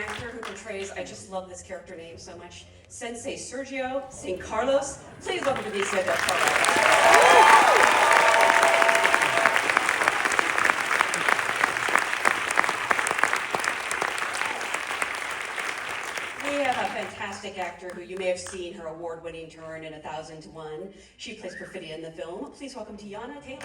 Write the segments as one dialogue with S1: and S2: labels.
S1: actor who portrays, I just love this character name so much, Sensei Sergio St. Carlos. Please welcome Benicio del Toro. Fantastic actor who you may have seen her award-winning turn in 1001. She plays Perfidia in the film. Please welcome Tiana Taylor.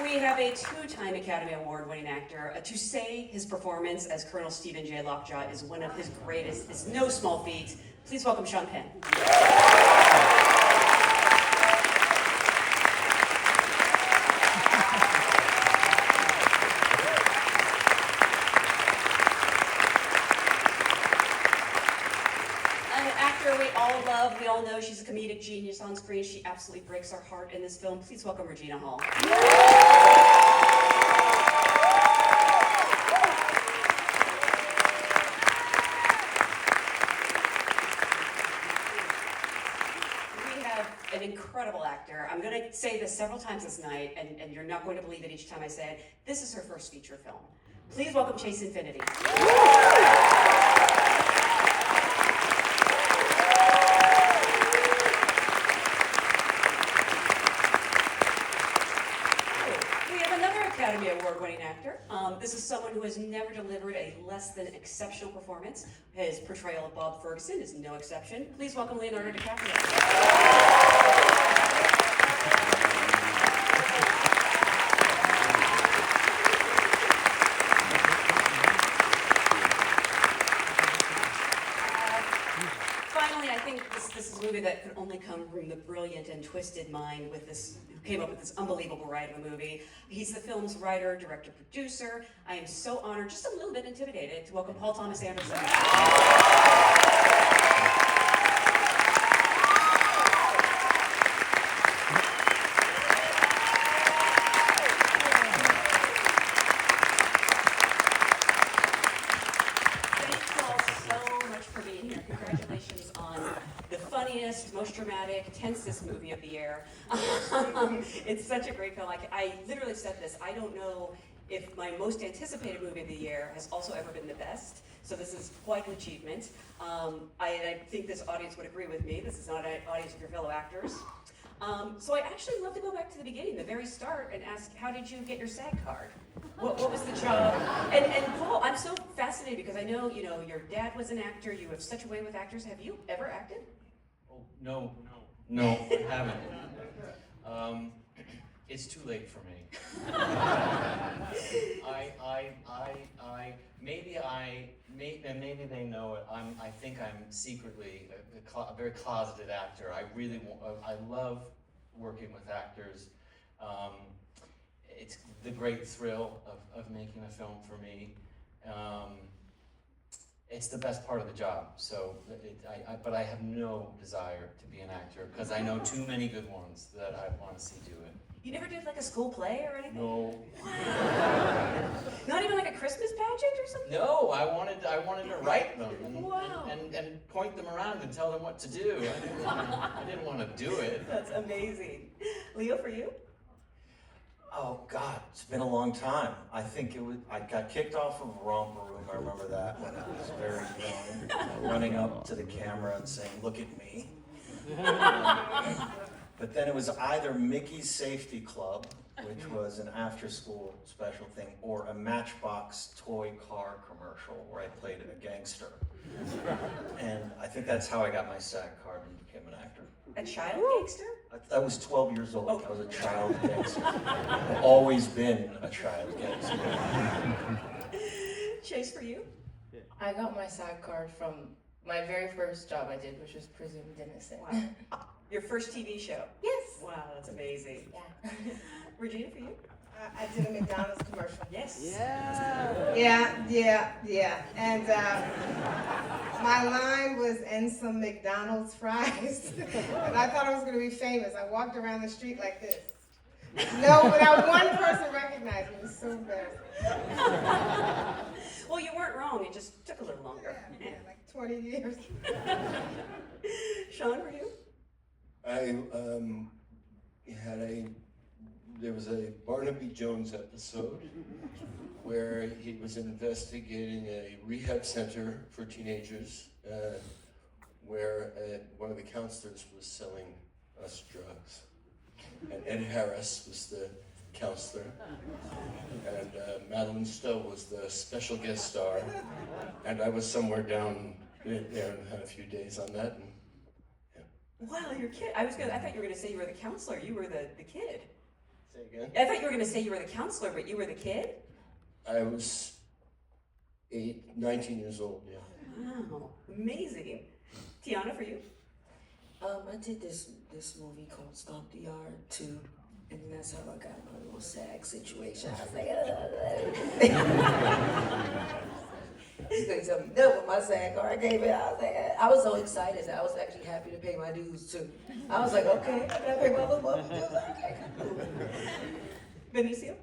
S1: We have a two-time Academy Award-winning actor. To say his performance as Colonel Stephen J. Lockjaw is one of his greatest is no small feat. Please welcome Sean Penn. We all know she's a comedic genius on screen. She absolutely breaks our heart in this film. Please welcome Regina Hall. We have an incredible actor. I'm going to say this several times this night, and you're not going to believe it each time I say it. This is her first feature film. Please welcome Chase Infiniti. Academy Award-winning actor. This is someone who has never delivered a less than exceptional performance. His portrayal of Bob Ferguson is no exception. Please welcome Leonardo DiCaprio. This is a movie that could only come from the brilliant and twisted mind who came up with this unbelievable ride of a movie. He's the film's writer, director, producer. I am so honored, just a little bit intimidated, to welcome Paul Thomas Anderson. Most dramatic, tensest movie of the year. It's such a great film. I literally said this, I don't know if my most anticipated movie of the year has also ever been the best, so this is quite an achievement. I think this audience would agree with me. This is not an audience of your fellow actors. So I actually love to go back to the beginning, the very start, and ask, how did you get your SAG card? What was the job? And Paul, I'm so fascinated because I know, your dad was an actor, you have such a way with actors. Have you ever acted?
S2: No, I haven't. It's too late for me. Maybe they know it. I think I'm secretly a very closeted actor. I love working with actors. It's the great thrill of making a film for me. It's the best part of the job, but I have no desire to be an actor because I know too many good ones that I want to see do it.
S1: You never did like a school play or anything?
S2: No.
S1: Wow. Not even like a Christmas pageant or something?
S2: No, I wanted to write them and point them around and tell them what to do. I didn't want to do it.
S1: That's amazing. Leo, for you?
S3: Oh God, it's been a long time. I think I got kicked off of Romper Room. I remember that when I was very young, running up to the camera and saying, "Look at me." But then it was either Mickey's Safety Club, which was an after-school special thing, or a Matchbox toy car commercial where I played a gangster. And I think that's how I got my SAG card and became an actor.
S1: A child gangster?
S3: I was 12 years old. I was a child gangster. I've always been a child gangster.
S1: Chase, for you?
S4: I got my SAG card from my very first job I did, which was Presumed Innocent.
S1: Wow. Your first TV show?
S4: Yes.
S1: Wow, that's amazing.
S4: Yeah.
S1: Regina, for you?
S5: I did a McDonald's commercial.
S1: Yes.
S5: Yeah. And my line was, "And some McDonald's fries." And I thought I was going to be famous. I walked around the street like this. No, without one person recognized me. It was so embarrassing.
S1: Well, you weren't wrong. It just took a little longer.
S5: Yeah, like 20 years.
S1: Sean, for you?
S6: There was a Barnaby Jones episode where he was investigating a rehab center for teenagers where one of the counselors was selling us drugs. And Ed Harris was the counselor, and Madeline Stowe was the special guest star, and I was somewhere down there and had a few days on that. And, yeah.
S1: Wow, you're kidding. I thought you were gonna say you were the counselor. You were the kid.
S6: Say again?
S1: I thought you were gonna say you were the counselor, but you were the kid?
S6: I was 19 years old, yeah.
S1: Wow, amazing. Tiana, for you?
S7: I did this movie called Stomp the Yard 2, and that's how I got my little SAG situation. I was like, you couldn't tell me nothing with my SAG card. I gave it. I was so excited that I was actually happy to pay my dues too. I was like, okay, I gotta pay my little monthly dues. Okay, cool.
S1: Benicio?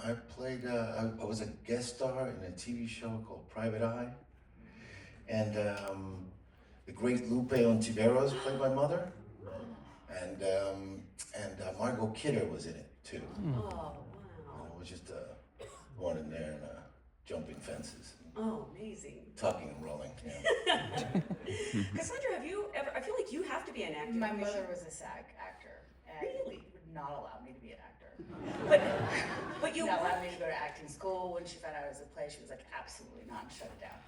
S6: I played, I was a guest star in a TV show called Private Eye, and the great Lupe Ontiveros played my mother, and Margot Kidder was in it too.
S1: Oh, wow.
S6: It was just going in there and jumping fences,
S1: Oh, amazing.
S6: tucking and rolling. Yeah.
S1: Cassandra, have you ever, I feel like you have to be an actor.
S8: My
S1: because
S8: mother was a SAG actor and
S1: Really?
S8: would not allow me to be an actor.
S1: But you
S8: Not
S1: work,
S8: allowed me to go to acting school. When she found out it was a play, she was like, absolutely not, and shut it down.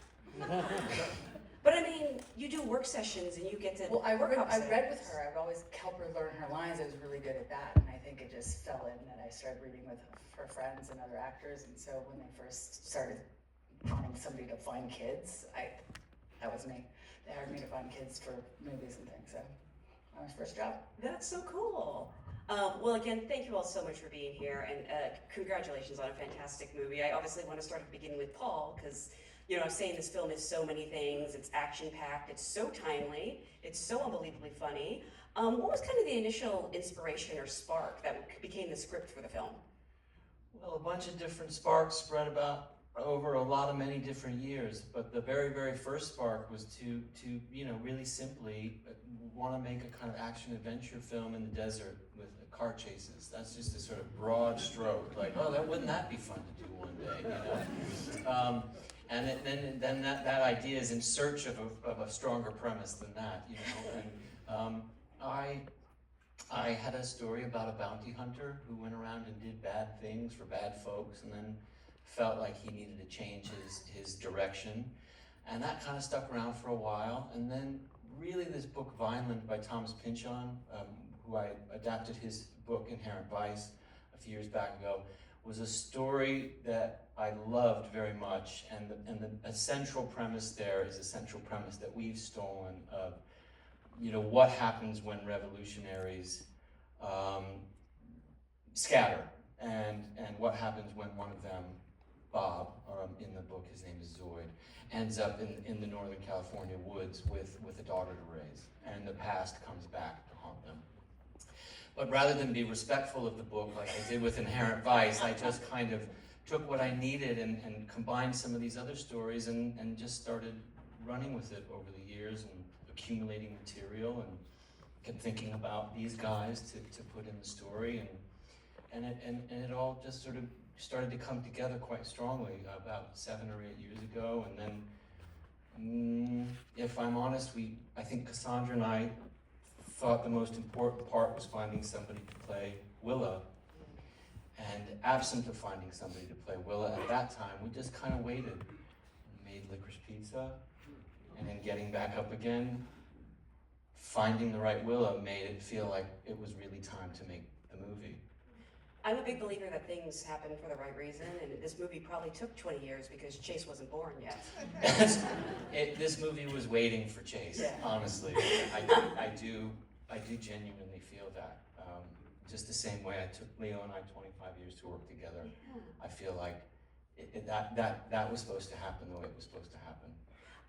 S1: but I mean, you do work sessions and you get to
S8: Well, I
S1: work opposite
S8: read with her. I would always help her learn her lines. I was really good at that, and I think it just fell in that I started reading with her friends and other actors. And so when they first started wanting somebody to find kids, that was me. They hired me to find kids for movies and things. So that was my first job.
S1: That's so cool. Well, again, thank you all so much for being here, and congratulations on a fantastic movie. I obviously want to start at the beginning with Paul, because, you know, I'm saying this film is so many things. It's action-packed, it's so timely, it's so unbelievably funny. What was kind of the initial inspiration or spark that became the script for the film?
S2: Well, a bunch of different sparks spread about over many different years, but the very, very first spark was to you know, really simply want to make a kind of action adventure film in the desert with car chases. That's just a sort of broad stroke, like, oh, wouldn't that be fun to do one day, you know? And then that idea is in search of a stronger premise than that, you know. And I had a story about a bounty hunter who went around and did bad things for bad folks, and then felt like he needed to change his direction. And that kind of stuck around for a while. And then really this book, Vineland, by Thomas Pynchon, who I adapted his book, Inherent Vice, a few years back ago, was a story that I loved very much. And a central premise there is a central premise that we've stolen of, you know, what happens when revolutionaries scatter, and what happens when one of them, Bob, in the book, his name is Zoid, ends up in the Northern California woods with a daughter to raise, and the past comes back to haunt them. But rather than be respectful of the book like I did with Inherent Vice, I just kind of took what I needed and combined some of these other stories and just started running with it over the years and accumulating material, and kept thinking about these guys to put in the story, and it all just sort of started to come together quite strongly about 7 or 8 years ago. And then, if I'm honest, I think Cassandra and I thought the most important part was finding somebody to play Willa. And absent of finding somebody to play Willa at that time, we just kind of waited and made Licorice Pizza. And then getting back up again, finding the right Willa made it feel like it was really time to make the movie.
S1: I'm a big believer that things happen for the right reason, and this movie probably took 20 years because Chase wasn't born yet.
S2: This movie was waiting for Chase,
S1: Yeah.
S2: honestly. I do genuinely feel that. Just the same way it took Leo and I 25 years to work together.
S1: Yeah.
S2: I feel like that was supposed to happen the way it was supposed to happen.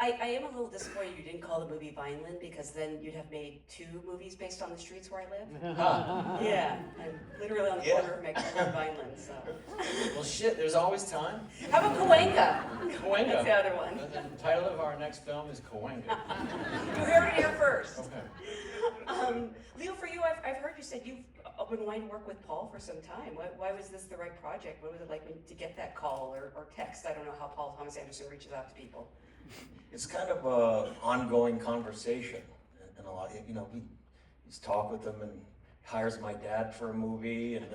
S1: I am a little disappointed you didn't call the movie Vineland, because then you'd have made 2 movies based on the streets where I live. Yeah, and literally on the
S3: Yeah.
S1: corner of McHayle and Vineland, so.
S2: Well, shit, there's always time.
S1: How about Cahuenga?
S2: Cahuenga.
S1: That's the other one.
S2: The title of our next film is Cahuenga.
S1: You heard it here first.
S2: Okay.
S1: Leo, for you, I've heard you said you've been wanting to work with Paul for some time. Why was this the right project? What was it like to get that call or text? I don't know how Paul Thomas Anderson reaches out to people.
S3: It's kind of a ongoing conversation, and a lot. You know, he's talk with them and hires my dad for a movie, and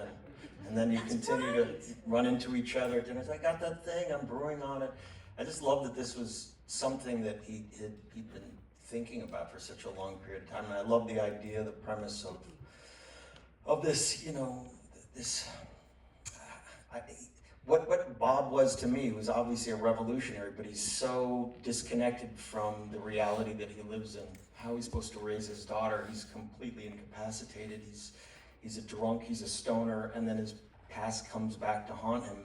S3: then you continue to run into each other. And it's, I got that thing, I'm brewing on it. I just love that this was something that he'd been thinking about for such a long period of time. And I love the idea, the premise of this, you know, this. What Bob was to me was obviously a revolutionary, but he's so disconnected from the reality that he lives in. How he's supposed to raise his daughter, he's completely incapacitated. He's a drunk, he's a stoner, and then his past comes back to haunt him.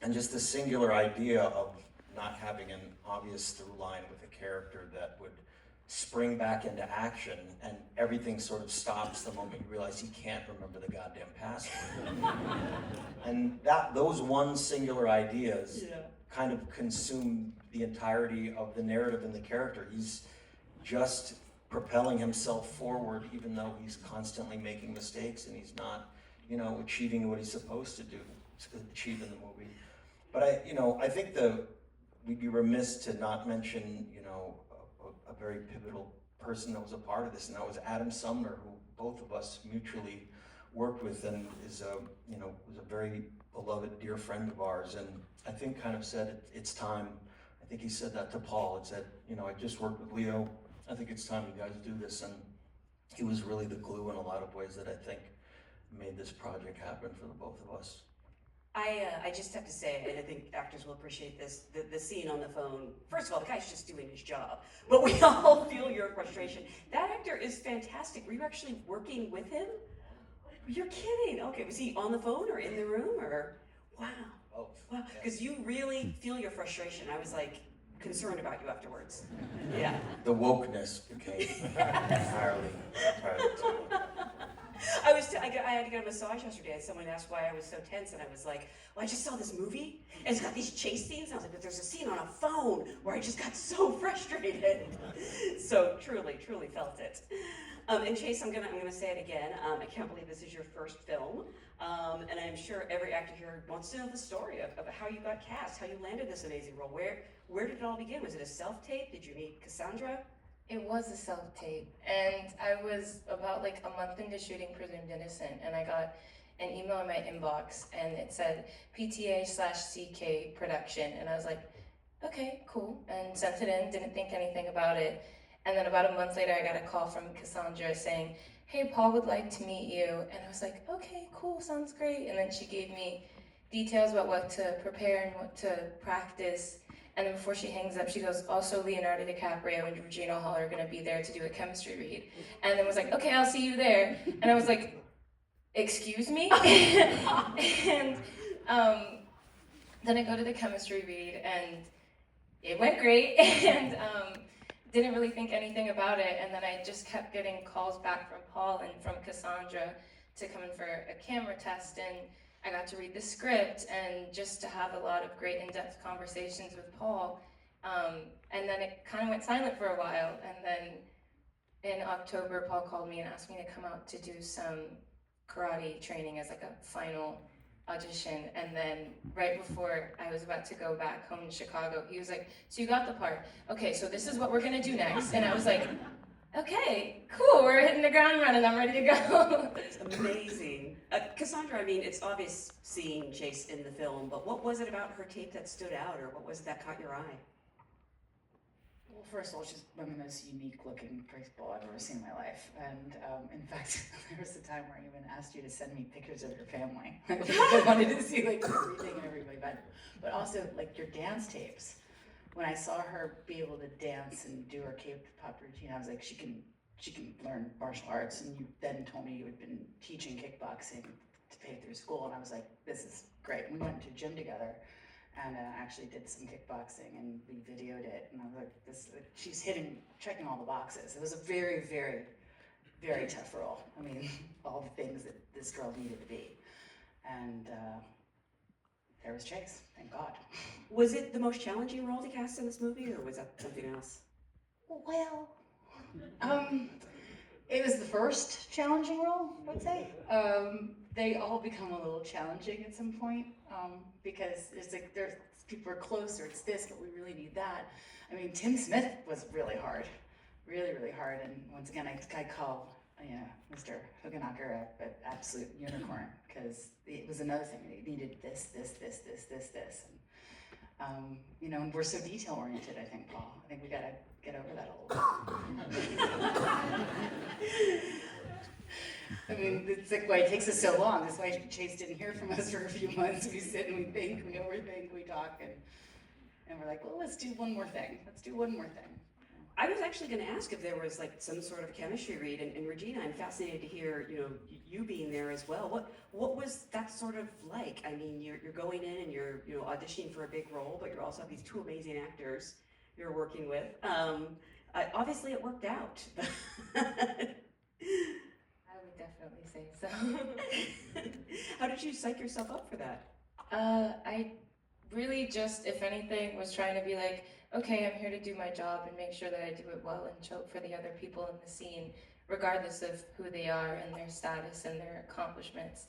S3: And just the singular idea of not having an obvious through line with a character that would spring back into action, and everything sort of stops the moment you realize he can't remember the goddamn password. And those one singular ideas kind of consume the entirety of the narrative and the character. He's just propelling himself forward, even though he's constantly making mistakes and he's not, you know, achieving what he's supposed to achieve in the movie. But I think we'd be remiss to not mention, you know, a very pivotal person that was a part of this, and that was Adam Sumner, who both of us mutually worked with, and was a very beloved, dear friend of ours. And I think kind of said it's time. I think he said that to Paul. It said, you know, I just worked with Leo. I think it's time you guys do this. And he was really the glue in a lot of ways that I think made this project happen for the both of us.
S1: I just have to say, and I think actors will appreciate this, the scene on the phone. First of all, the guy's just doing his job, but we all feel your frustration. That actor is fantastic. Were you actually working with him? You're kidding. Okay, was he on the phone or in the room or? Wow.
S3: Oh,
S1: Wow, because you really feel your frustration. I was like concerned about you afterwards. Yeah.
S3: The wokeness became entirely
S1: I had to get a massage yesterday, and someone asked why I was so tense, and I was like, well, I just saw this movie, and it's got these chase scenes, and I was like, but there's a scene on a phone where I just got so frustrated. So truly felt it. And Chase, I'm gonna say it again. I can't believe this is your first film, and I'm sure every actor here wants to know the story of how you got cast, how you landed this amazing role. Where did it all begin? Was it a self-tape? Did you meet Cassandra?
S4: It was a self-tape, and I was about like a month into shooting Presumed Innocent, and I got an email in my inbox, and it said PTA/CK production, and I was like, okay, cool, and sent it in, didn't think anything about it, and then about a month later, I got a call from Cassandra saying, hey, Paul would like to meet you, and I was like, okay, cool, sounds great, and then she gave me details about what to prepare and what to practice. And then before she hangs up, she goes, also Leonardo DiCaprio and Regina Hall are gonna be there to do a chemistry read. And then was like, okay, I'll see you there. And I was like, excuse me? And then I go to the chemistry read, and it went great, and didn't really think anything about it. And then I just kept getting calls back from Paul and from Cassandra to come in for a camera test, and I got to read the script and just to have a lot of great in-depth conversations with Paul. And then it kind of went silent for a while. And then in October, Paul called me and asked me to come out to do some karate training as like a final audition. And then right before I was about to go back home to Chicago, he was like, so you got the part. Okay, so this is what we're gonna do next. And I was like, okay, cool, we're hitting the ground running, I'm ready to go.
S1: It's amazing. Cassandra, I mean, it's obvious seeing Chase in the film, but what was it about her tape that stood out, or what was it that caught your eye?
S8: Well, first of all, she's one of the most unique looking people I've ever seen in my life. And in fact, there was a time where I even asked you to send me pictures of your family. I wanted to see like everything and everybody, but also like your dance tapes. When I saw her be able to dance and do her K-pop routine, I was like, she can learn martial arts. And you then told me you had been teaching kickboxing to pay through school, and I was like, this is great. And we went to a gym together, and actually did some kickboxing, and we videoed it. And I was like, she's checking all the boxes. It was a very, very, very tough role. I mean, all the things that this girl needed to be. And there was Chase, thank God.
S1: Was it the most challenging role to cast in this movie, or was that something else?
S8: Well, it was the first challenging role, I'd say. They all become a little challenging at some point, because it's like there's people are closer, it's this, but we really need that. I mean, Tim Smith was really hard, really, really hard. And once again, I call Mr. Hoogenacker an absolute unicorn, because it was another thing. He needed this. And, and we're so detail oriented, I think, Paul. I think we gotta get over that a little bit. I mean, it's like why it takes us so long. That's why Chase didn't hear from us for a few months. We sit and we think, we overthink, we talk, and we're like, well, let's do one more thing.
S1: I was actually going to ask if there was like some sort of chemistry read, and Regina, I'm fascinated to hear you being there as well. What was that sort of like? I mean, you're going in and you're auditioning for a big role, but you also have these two amazing actors you're working with. Obviously, it worked out.
S4: I would definitely say so.
S1: How did you psych yourself up for that?
S4: I really just, if anything, was trying to be like, okay, I'm here to do my job and make sure that I do it well and show for the other people in the scene, regardless of who they are and their status and their accomplishments.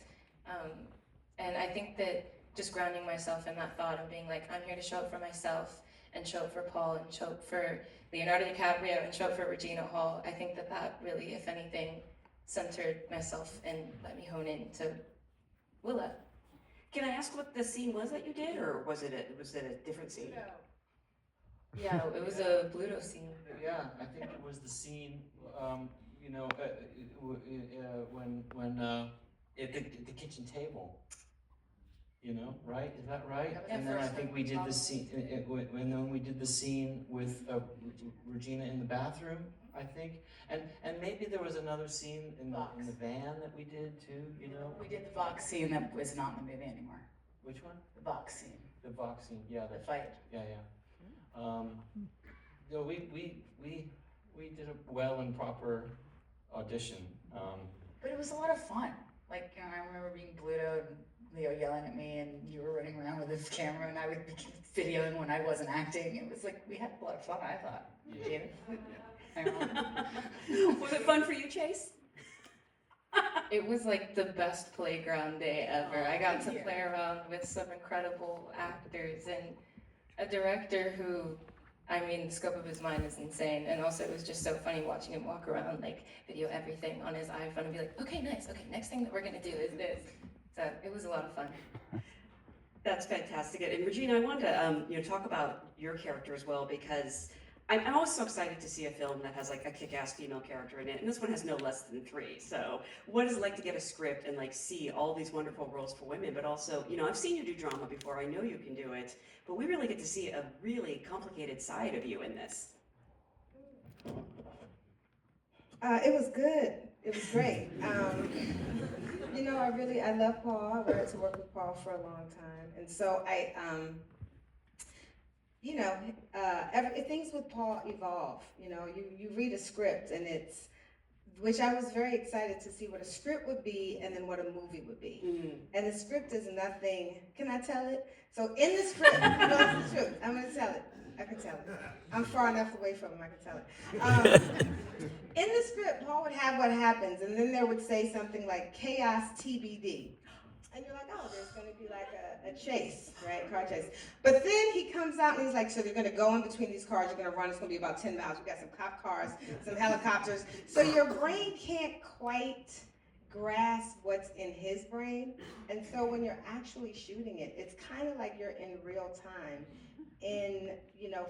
S4: And I think that just grounding myself in that thought of being like, I'm here to show up for myself and show up for Paul and show up for Leonardo DiCaprio and show up for Regina Hall, I think that really, if anything, centered myself and let me hone in to Willa.
S1: Can I ask what the scene was that you did, or was it a different scene?
S4: Yeah, it was a Bluto scene.
S2: Yeah, I think it was the scene, when at the kitchen table, right? Is that right?
S8: That was
S2: And
S8: the
S2: then I
S8: first
S2: think
S8: one,
S2: we did the
S8: probably.
S2: scene, when we did the scene with Regina in the bathroom, I think. And maybe there was another scene in the van that we did too,
S8: We did the box scene that was not in the movie anymore.
S2: Which one?
S8: The box scene,
S2: The box scene, yeah.
S8: the fight.
S2: Yeah. No, we did a well and proper audition.
S8: But it was a lot of fun. Like, I remember being Bluto and Leo yelling at me, and you were running around with this camera, and I would be videoing when I wasn't acting. It was like, we had a lot of fun, I thought.
S2: Yeah.
S1: Was it fun for you, Chase?
S4: It was like the best playground day ever. I got to
S8: thank you.
S4: play around with some incredible actors and a director who, I mean, the scope of his mind is insane. And also it was just so funny watching him walk around, like video everything on his iPhone and be like, okay, nice. Okay, next thing that we're gonna do is this. So it was a lot of fun.
S1: That's fantastic. And Regina, I wanted to talk about your character as well, because I'm always so excited to see a film that has like a kick-ass female character in it, and this one has no less than 3. So what is it like to get a script and like see all these wonderful roles for women, but also, I've seen you do drama before, I know you can do it, but we really get to see a really complicated side of you in this.
S5: It was good. It was great. I love Paul. I wanted to work with Paul for a long time. And so things with Paul evolve. You read a script and which I was very excited to see what a script would be and then what a movie would be.
S1: Mm-hmm.
S5: And the script is nothing, can I tell it? So in the script, it's the truth. I'm gonna tell it. I can tell it. I'm far enough away from him, I can tell it. In the script, Paul would have what happens, and then there would say something like chaos TBD. And you're like, oh, there's gonna be like a chase, right, car chase. But then he comes out and he's like, so they're gonna go in between these cars, you're gonna run, it's gonna be about 10 miles. We got some cop cars, some helicopters. So your brain can't quite grasp what's in his brain. And so when you're actually shooting it, it's kind of like you're in real time in,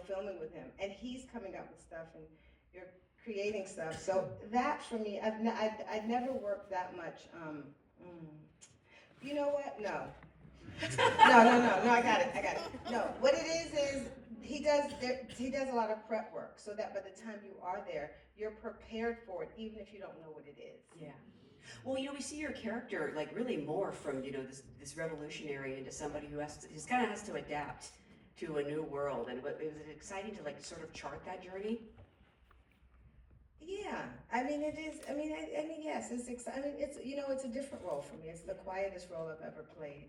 S5: filming with him. And he's coming up with stuff and you're creating stuff. So that for me, I'd never worked that much. You know what? No, I got it. No, what it is he does a lot of prep work so that by the time you are there, you're prepared for it, even if you don't know what it is.
S1: Yeah. Well, we see your character like really morph from this revolutionary into somebody who kind of has to adapt to a new world. And was it exciting to like sort of chart that journey?
S5: Yeah, I mean, it is, I mean, yes, it's exciting. I mean, it's, you know, it's a different role for me. It's the quietest role I've ever played.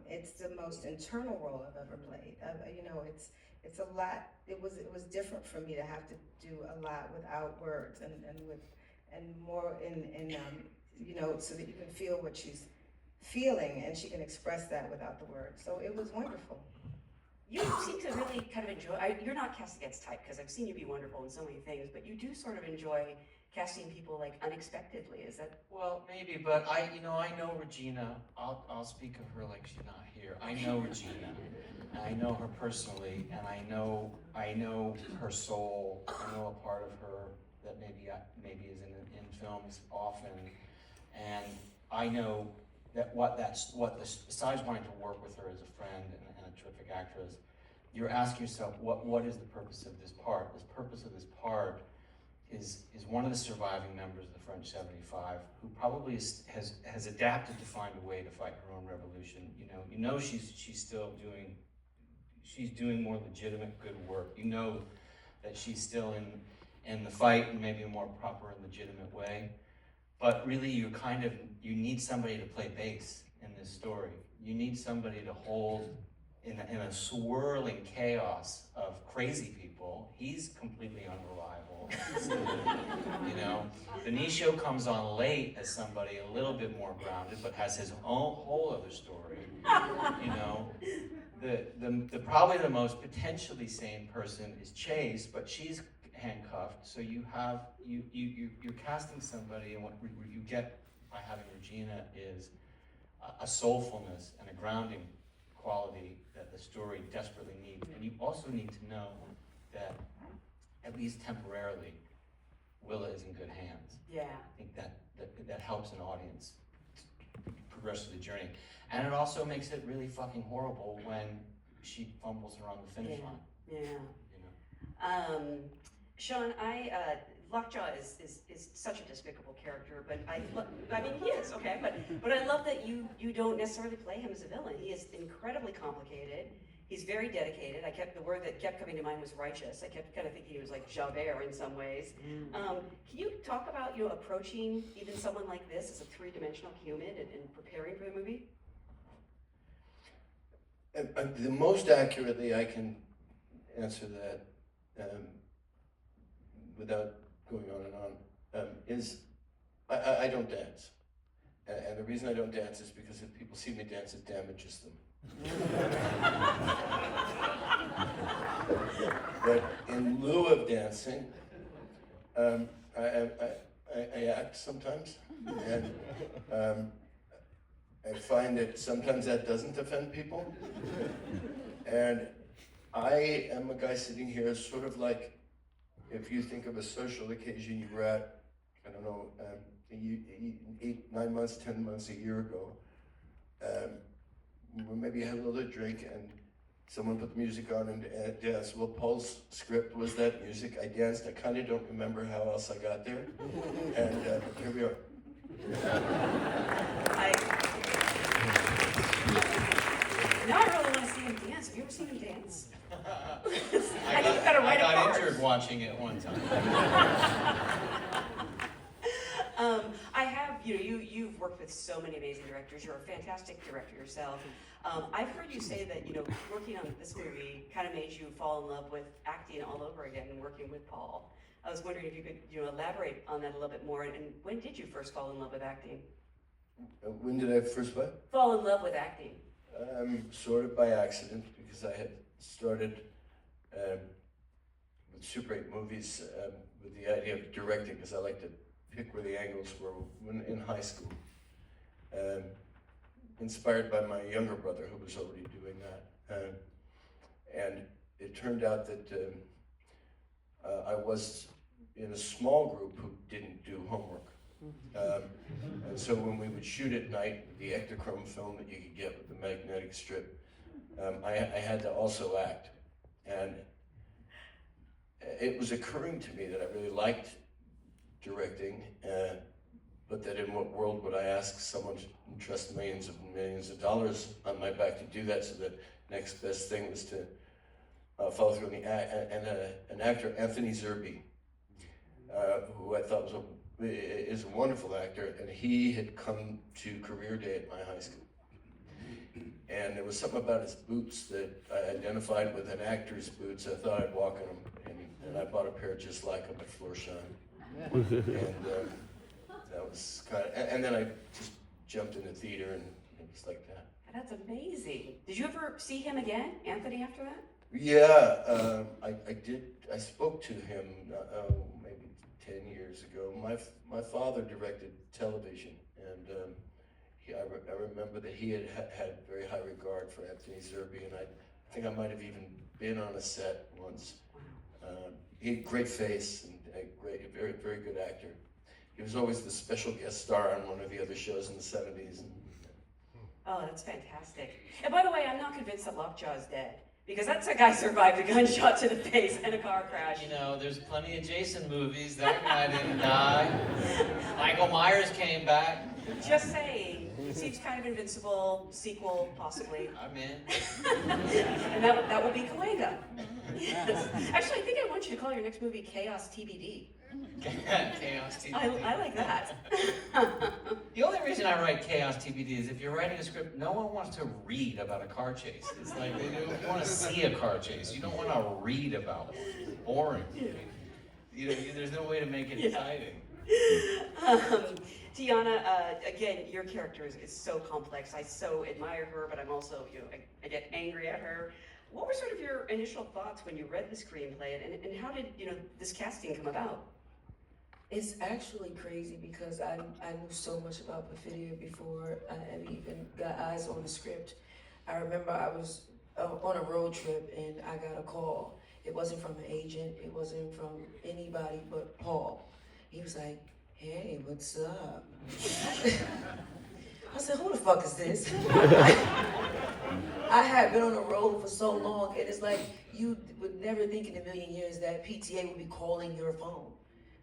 S5: It's the most internal role I've ever played. You know, it's a lot, it was different for me to have to do a lot without words and more in you know, so that you can feel what she's feeling and she can express that without the words. So it was wonderful.
S1: You seem to really kind of enjoy, you're not cast against type, because I've seen you be wonderful in so many things, but you do sort of enjoy casting people like unexpectedly, is that?
S2: Well, maybe, but I know Regina. I'll speak of her like she's not here. I know Regina. I know her personally, and I know her soul. I know a part of her that maybe is in films often, and I know that besides wanting to work with her as a friend and a terrific actress, you're asking yourself what is the purpose of this part? This purpose of this part is one of the surviving members of the French 75 who probably has adapted to find a way to fight her own revolution. You know she's doing more legitimate good work. You know that she's still in the fight in maybe a more proper and legitimate way. But really you need somebody to play bass in this story. You need somebody to hold in a swirling chaos of crazy people. He's completely unreliable. You know, Benicio comes on late as somebody a little bit more grounded, but has his own whole other story. You know, the probably the most potentially sane person is Chase, but she's handcuffed. So you're casting somebody, and what you get by having Regina is a soulfulness and a grounding quality that the story desperately needs. And you also need to know that, at least temporarily, Willa is in good hands.
S1: Yeah.
S2: I think that helps an audience progress through the journey. And it also makes it really fucking horrible when she fumbles around the finish line.
S1: Yeah.
S2: You know?
S1: Sean, Lockjaw is such a despicable character, but I mean, he is, okay, but I love that you don't necessarily play him as a villain. He is incredibly complicated. He's very dedicated. The word that kept coming to mind was righteous. I kept kind of thinking he was like Javert in some ways. Can you talk about approaching even someone like this as a three-dimensional human and preparing for the movie?
S6: The most accurately I can answer that without going on and on is I don't dance. And the reason I don't dance is because if people see me dance, it damages them. But in lieu of dancing, I act sometimes, and I find that sometimes that doesn't offend people. And I am a guy sitting here sort of like, if you think of a social occasion you were at, I don't know, 8, 9 months, 10 months, a year ago, maybe you had a little drink and someone put the music on and danced. Well, Paul's script was that music. I danced. I kind of don't remember how else I got there. And here we are.
S1: Now I really want to see him dance. Have you ever seen him dance?
S2: I got injured watching it one time.
S1: I have, you've worked with so many amazing directors. You're a fantastic director yourself. I've heard you say that, working on this movie kind of made you fall in love with acting all over again and working with Paul. I was wondering if you could, elaborate on that a little bit more. And when did you first fall in love with acting?
S6: When did I first what?
S1: Fall in love with acting.
S6: Sort of by accident, because I had started with Super 8 movies with the idea of directing, because I like to pick where the angles were when in high school. Inspired by my younger brother, who was already doing that. And it turned out that I was in a small group who didn't do homework. And so when we would shoot at night, the Ektachrome film that you could get with the magnetic strip, I had to also act. And it was occurring to me that I really liked directing, but that in what world would I ask someone to trust millions of dollars on my back to do that? So the next best thing was to follow through on an actor, Anthony Zerbe, who I thought is a wonderful actor, and he had come to career day at my high school. And there was something about his boots that I identified with an actor's boots. I thought I'd walk in them, and I bought a pair just like them at Florsheim. And that was kind of, and then I just jumped in the theater, and it was like that.
S1: That's amazing. Did you ever see him again, Anthony, after that?
S6: Yeah, I did. I spoke to him maybe 10 years ago. My father directed television, and I remember that he had very high regard for Anthony Zerbe, and I think I might have even been on a set once. He had a great face and very, very good actor. He was always the special guest star on one of the other shows in the 70s.
S1: Oh, that's fantastic. And by the way, I'm not convinced that Lockjaw is dead, because that's a guy survived a gunshot to the face and a car crash.
S9: You know, there's plenty of Jason movies. That guy didn't die. Michael Myers came back.
S1: Just saying. He seems kind of invincible. Sequel, possibly.
S9: I'm in.
S1: And that will be Cahuenga. Yes. Actually, I think I want you to call your next movie Chaos TBD.
S9: Chaos TBD.
S1: I like that.
S9: The only reason I write Chaos TBD is if you're writing a script, no one wants to read about a car chase. It's like they don't want to see a car chase. You don't want to read about one. It's boring. You know, there's no way to make it exciting.
S1: Tiana, again, your character is so complex. I so admire her, but I'm also, I get angry at her. What were sort of your initial thoughts when you read the screenplay, and how did, this casting come about?
S7: It's actually crazy because I knew so much about Perfidia before I even got eyes on the script. I remember I was on a road trip and I got a call. It wasn't from an agent, it wasn't from anybody but Paul. He was like, "Hey, what's up?" I said, "Who the fuck is this?" I had been on the road for so long, and it's like, you would never think in a million years that PTA would be calling your phone.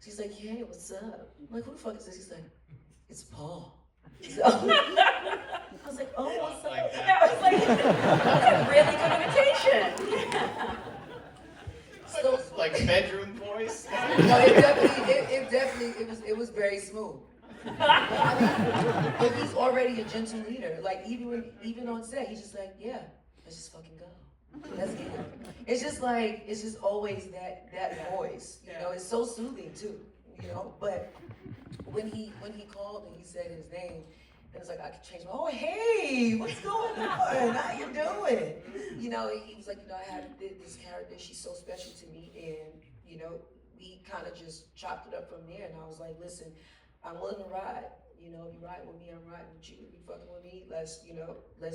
S7: She's like, "Hey, what's up?" I'm like, "Who the fuck is this?" He's like, "It's Paul." So, I was like, "Oh, what's up?"
S1: That was like, that's a really good imitation.
S9: So, like bedroom voice?
S7: No, it was very smooth. But he's already a gentle leader. Like even on set, he's just like, "Yeah, let's just fucking go. Let's get it." It's just always that voice. It's so soothing too. But when he called and he said his name, and it's like I could change my, "Oh, hey, what's going on? How you doing?" He was like, "I have this character, she's so special to me," and we kind of just chopped it up from there. And I was like, "Listen, I'm willing to ride. If you ride with me, I'm riding with you. If you fucking with me, let's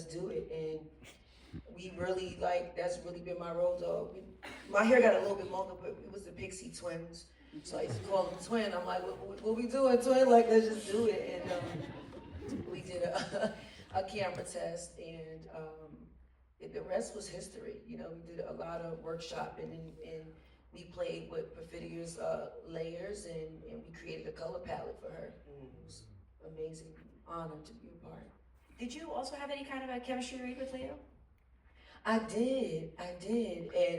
S7: do it." And we really that's really been my role dog. My hair got a little bit longer, but it was the Pixie twins. So I used to call them twin. I'm like, what we doing, twin? Like, let's just do it. And we did a camera test, and the rest was history. We did a lot of workshopping, and we played with Perfidia's layers, and we created a color palette for her. It was an amazing honor to be a part.
S1: Did you also have any kind of a chemistry read with Leo?
S7: I did, and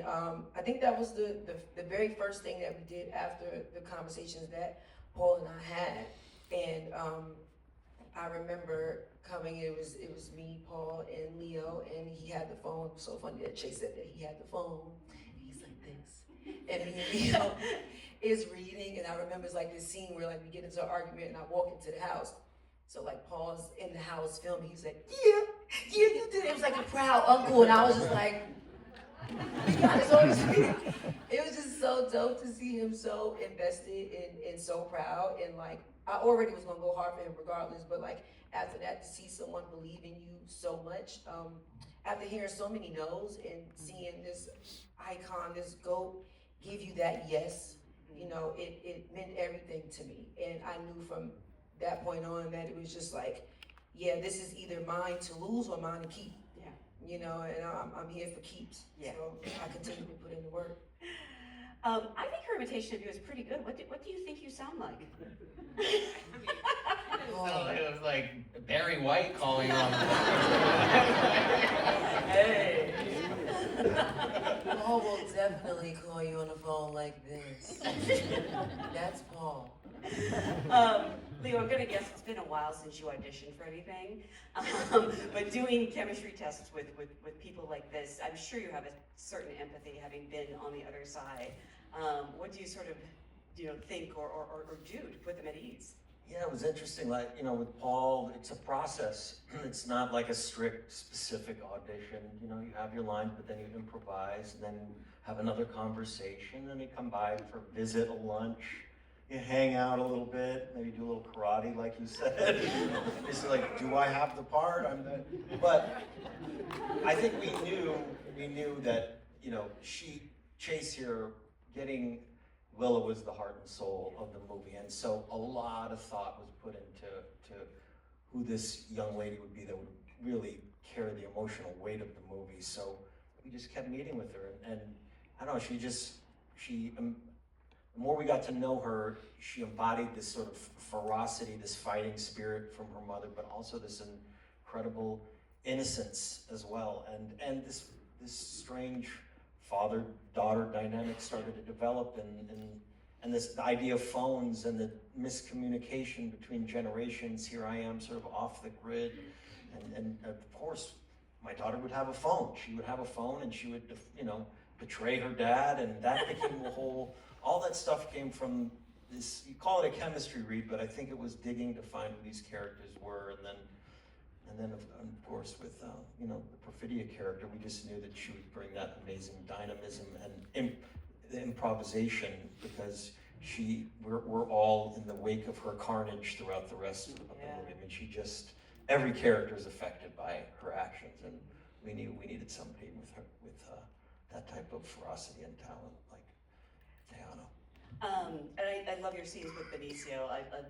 S7: I think that was the very first thing that we did after the conversations that Paul and I had, and I remember coming. It was me, Paul, and Leo, and he had the phone. It was so funny that Chase said that he had the phone. He's like this, and me and Leo is reading, and I remember it's like this scene where we get into an argument, and I walk into the house. So Paul's in the house filming. He's like, yeah, you did it. It was like a proud uncle, and I was just like, it was just so dope to see him so invested and so proud. And I already was gonna go hard for him regardless, but after that, to see someone believe in you so much, after hearing so many no's and seeing this icon, this GOAT, give you that yes, it meant everything to me. And I knew from that point on that it was just yeah, this is either mine to lose or mine to keep. Yeah. And I'm here for keeps. Yeah. So I continue to put in the work.
S1: I think her imitation of you is pretty good. What do you think you sound like?
S9: It was like Barry White calling on.
S1: Hey.
S7: Paul will definitely call you on the phone like this. That's Paul.
S1: Leo, I'm gonna guess it's been a while since you auditioned for anything, but doing chemistry tests with people like this, I'm sure you have a certain empathy having been on the other side. What do you sort of, think or do to put them at ease?
S3: Yeah, it was interesting. Like, with Paul, it's a process. It's not like a strict, specific audition. You have your lines, but then you improvise, and then have another conversation, and you come by for a visit, a lunch. You hang out a little bit, maybe do a little karate, like you said. It's like, do I have the part? But I think we knew that, Chase here, getting Willa was the heart and soul of the movie, and so a lot of thought was put into who this young lady would be that would really carry the emotional weight of the movie. So we just kept meeting with her, and I don't know, the more we got to know her, she embodied this sort of ferocity, this fighting spirit from her mother, but also this incredible innocence as well, and this strange father-daughter dynamic started to develop, and this idea of phones and the miscommunication between generations. Here I am, sort of off the grid, and of course, my daughter would have a phone. She would have a phone, and she would, betray her dad, and that became the whole. All that stuff came from this. You call it a chemistry read, but I think it was digging to find who these characters were, and then of course with the Perfidia character, we just knew that she would bring that amazing dynamism and the improvisation, because we're all in the wake of her carnage throughout the rest of the movie. I mean, every character is affected by her actions, and we knew we needed somebody with that type of ferocity and talent like Teyana.
S1: And I love your scenes with Benicio.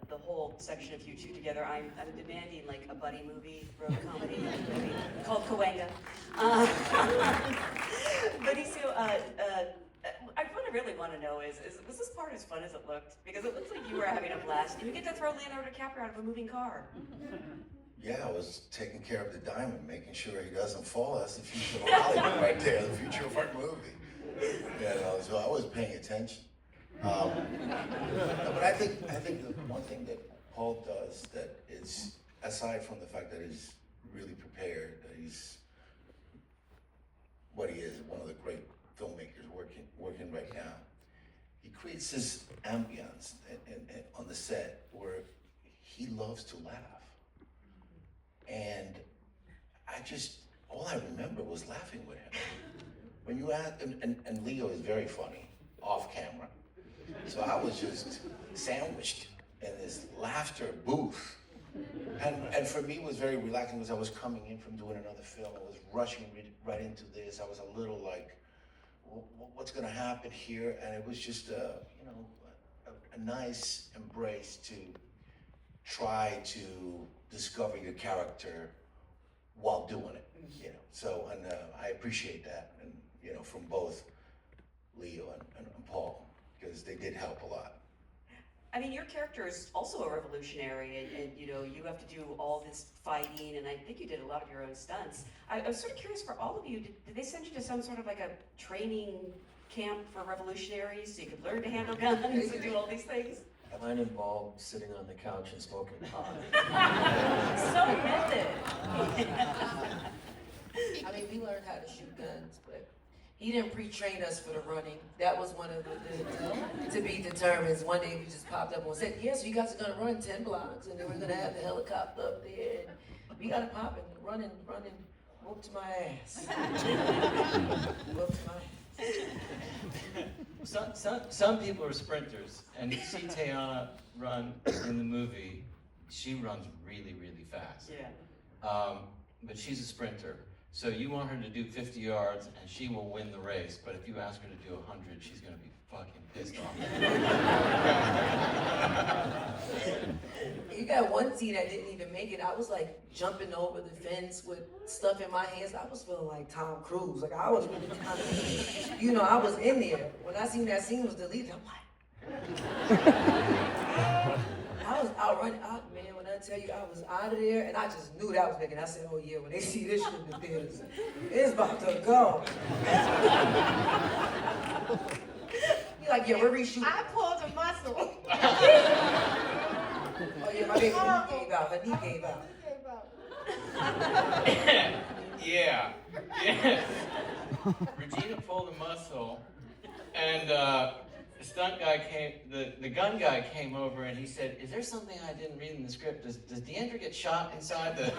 S1: The whole section of you two together. I'm demanding like a buddy movie, road comedy movie called Cahuenga. Benicio, what I really want to know is was this part as fun as it looked? Because it looks like you were having a blast. You get to throw Leonardo DiCaprio out of a moving car.
S10: Yeah, I was taking care of the diamond, making sure he doesn't fall. That's the future of Hollywood right there, the future of our movie. So I was paying attention. But I think the one thing that Paul does that is, aside from the fact that he's really prepared, that he's what he is, one of the great filmmakers working right now, he creates this ambience on the set where he loves to laugh. And all I remember was laughing with him. When you ask, and Leo is very funny, off camera. So I was just sandwiched in this laughter booth. And for me, it was very relaxing because I was coming in from doing another film. I was rushing right into this. I was a little like, what's gonna happen here? And it was just a nice embrace to try to discover your character while doing it, So, and I appreciate that, and from both Leo and Paul, because they did help a lot.
S1: I mean, your character is also a revolutionary, and you have to do all this fighting, and I think you did a lot of your own stunts. I was sort of curious for all of you, did they send you to some sort of like a training camp for revolutionaries so you could learn to handle guns and do all these things?
S3: Mine involved sitting on the couch and smoking pot.
S1: So method.
S7: I mean, we learned how to shoot guns, but he didn't pre-train us for the running. That was one of the things to be determined. One day we just popped up and said, so you guys are gonna run 10 blocks, and then we're gonna have the helicopter up there, and we gotta pop and running, whooped my ass. Whooped my ass.
S9: Some people are sprinters, and you see Teyana run in the movie. She runs really, really fast.
S1: Yeah.
S9: But she's a sprinter. So you want her to do 50 yards, and she will win the race. But if you ask her to do 100, she's gonna be fucking pissed off.
S7: You got one scene that didn't even make it. I was like jumping over the fence with stuff in my hands. I was feeling like Tom Cruise. Like I was really kind of, I was in there. When I seen that scene was deleted, I'm like, I was out running. Man, when I tell you, I was out of there, and I just knew that was making. I said, oh yeah, when they see this shit in the theaters, it's about to go. You're like, yeah, we're reshooting.
S5: I pulled a muscle.
S7: Oh yeah, my baby, her knee gave out. Her knee gave out.
S9: Yeah. Regina pulled a muscle, and the stunt guy came, the gun guy came over and he said, is there something I didn't read in the script? Does Deandra get shot inside the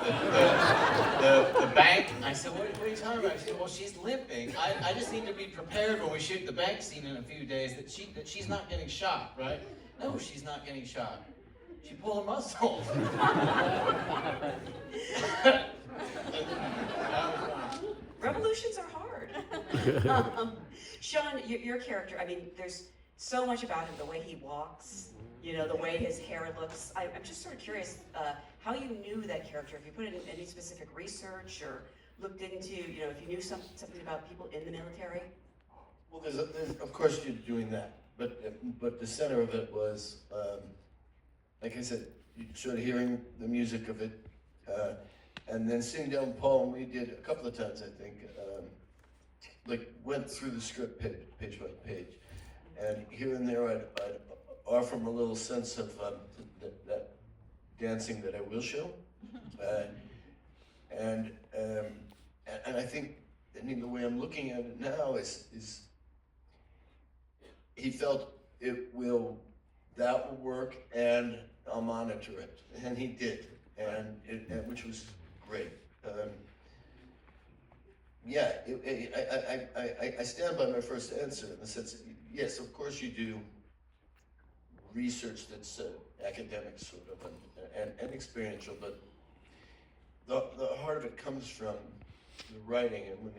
S9: bank? I said, what are you talking about? She said, well, she's limping. I just need to be prepared when we shoot the bank scene in a few days that she's not getting shot, right? No, she's not getting shot. She pulled a muscle.
S1: Revolutions are hard. Sean, your character, I mean, there's so much about him, the way he walks, you know, the way his hair looks. I'm just sort of curious how you knew that character, if you put in any specific research or looked into, you know, if you knew something about people in the military.
S6: Well, there's of course you're doing that, but the center of it was, like I said, you sort of hearing the music of it, and then sitting down with Paul, and we did a couple of times, I think, like went through the script page by page, and here and there I'd offer him a little sense of that dancing that I will show, and I think, I mean, the way I'm looking at it now is he felt that will work, and I'll monitor it, and he did, and which was great. Yeah, I stand by my first answer in the sense that, yes, of course you do research that's academic sort of and experiential, but the heart of it comes from the writing, and when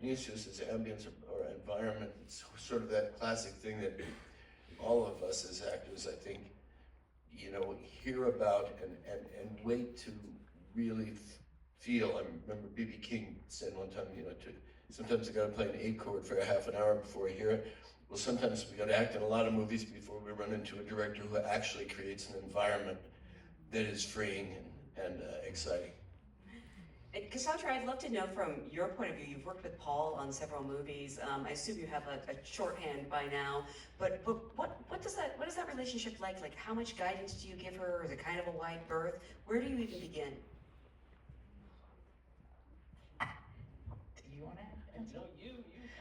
S6: Benicio says ambience or environment, it's sort of that classic thing that all of us as actors, I think, you know, hear about and wait to really feel. I remember B.B. King said one time, you know, sometimes I gotta play an A chord for a half an hour before I hear it. Well, sometimes we gotta act in a lot of movies before we run into a director who actually creates an environment that is freeing and exciting.
S1: And Cassandra, I'd love to know from your point of view, you've worked with Paul on several movies. I assume you have a shorthand by now, but what does that relationship like? Like, how much guidance do you give her? Is it kind of a wide berth? Where do you even begin?
S8: Do you want to answer?
S9: No, you,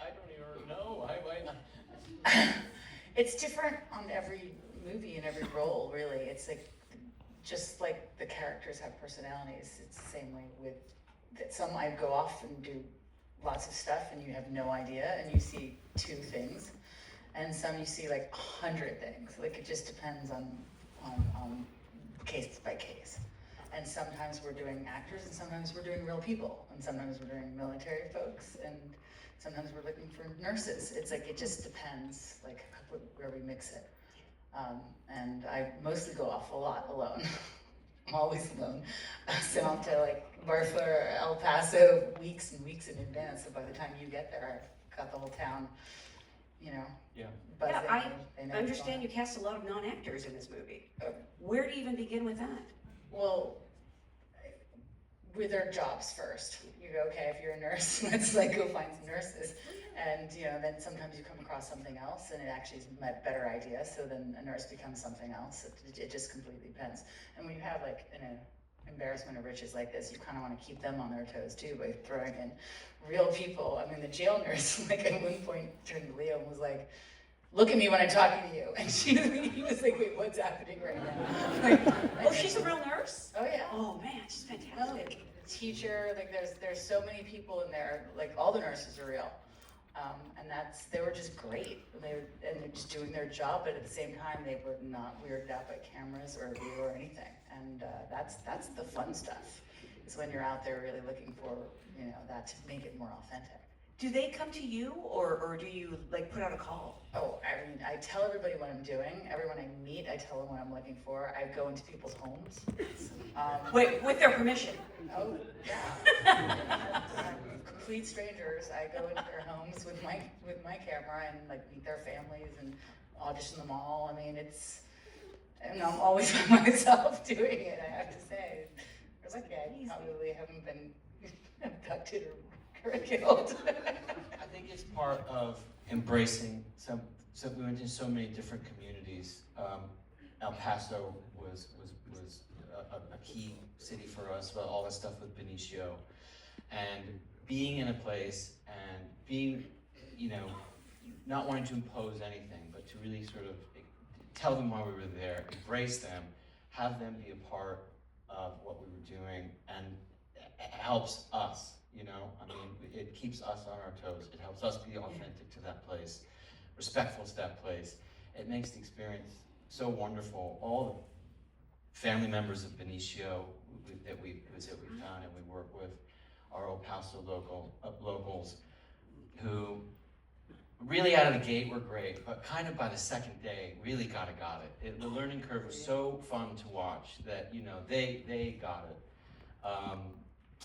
S9: I don't even know.
S8: It's different on every movie and every role, really. It's like, just like the characters have personalities, it's the same way with that. Some I go off and do lots of stuff and you have no idea and you see 2 things, and some you see like 100 things. Like, it just depends on case by case. And sometimes we're doing actors, and sometimes we're doing real people, and sometimes we're doing military folks, and sometimes we're looking for nurses. It's like, it just depends, like, where we mix it. And I mostly go off a lot alone. I'm always alone. So I'm to like Marfa or El Paso weeks and weeks in advance. So by the time you get there, I've got the whole town, you know.
S9: Yeah.
S1: Yeah, I
S8: They know
S1: understand you
S8: what's
S1: cast a lot of non-actors in this movie.
S8: going on.
S1: Where do you even begin with that?
S8: Well, with their jobs first. You go, okay, if you're a nurse, let's like go find some nurses. And you know, then sometimes you come across something else and it actually is a better idea, so then a nurse becomes something else. It just completely depends. And when you have like an embarrassment of riches like this, you kind of want to keep them on their toes too by throwing in real people. I mean, the jail nurse, like at one point turned to Leo and was like, look at me when I'm talking to you. And he was like, wait, what's happening right now? Like,
S1: Oh, she's a real nurse?
S8: oh yeah.
S1: Oh man, she's fantastic.
S8: Teacher, like there's so many people in there, like all the nurses are real. And they were just great. They're just doing their job, but at the same time, they were not weirded out by cameras or video or anything. And that's the fun stuff, is when you're out there really looking for, you know, that to make it more authentic.
S1: Do they come to you, or do you like put out a call?
S8: Oh, I mean, I tell everybody what I'm doing. Everyone I meet, I tell them what I'm looking for. I go into people's homes.
S1: Wait, with their permission?
S8: Oh, yeah. Complete strangers. I go into their homes with my camera and like meet their families and audition them all. I mean, And I'm always by myself doing it, I have to say. I was like, yeah, I probably haven't been abducted or killed.
S2: I think it's part of embracing some. So we went to so many different communities. El Paso was a key city for us. But all that stuff with Benicio, and being in a place and being, not wanting to impose anything, but to really sort of tell them why we were there, embrace them, have them be a part of what we were doing, and it helps us. I mean, it keeps us on our toes. It helps us be authentic to that place, respectful to that place. It makes the experience so wonderful. All the family members of Benicio that we found and we work with, our El Paso locals, who really out of the gate were great, but kind of by the second day really got it. The learning curve was so fun to watch that they got it.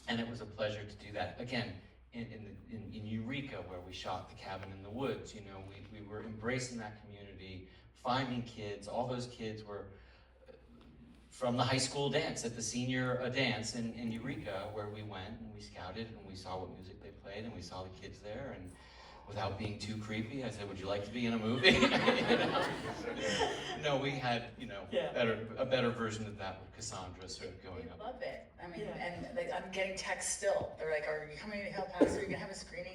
S2: And it was a pleasure to do that. Again, in Eureka, where we shot The Cabin in the Woods, we were embracing that community, finding kids. All those kids were from the high school dance, at the senior dance in Eureka, where we went and we scouted and we saw what music they played and we saw the kids there. And without being too creepy, I said, "Would you like to be in a movie?" No, we had, a better version of that with Cassandra sort of going up.
S8: I love it. I mean, and I'm getting texts still. They're like, "Are you coming to El Paso? Are you gonna have a screening?"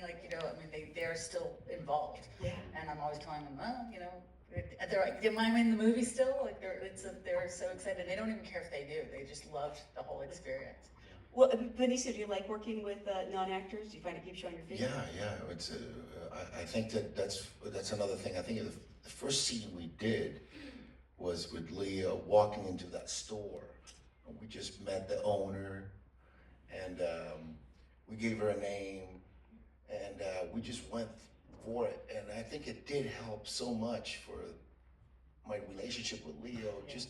S8: They're still involved.
S1: Yeah.
S8: And I'm always telling them, they're like, "Am I in the movie still?" Like they're so excited. They don't even care if they do. They just loved the whole experience.
S1: Well, Benicio, do you like working with non-actors? Do you find it keeps you on your feet?
S10: Yeah. It's I think that's another thing. I think the first scene we did was with Leah walking into that store. We just met the owner, and we gave her a name, and we just went for it. And I think it did help so much for my relationship with Leo. Just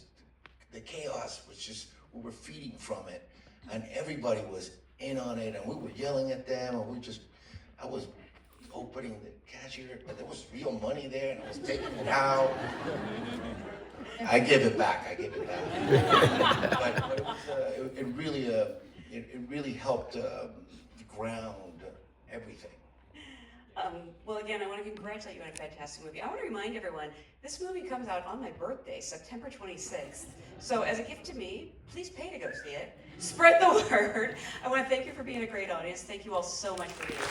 S10: the chaos was just, we were feeding from it, and everybody was in on it, and we were yelling at them, and I was opening the cashier, but there was real money there, and I was taking it out. I give it back. But it really helped ground everything.
S1: Well, again, I want to congratulate you on a fantastic movie. I want to remind everyone, this movie comes out on my birthday, September 26th. So as a gift to me, please pay to go see it. Spread the word. I want to thank you for being a great audience. Thank you all so much for being here.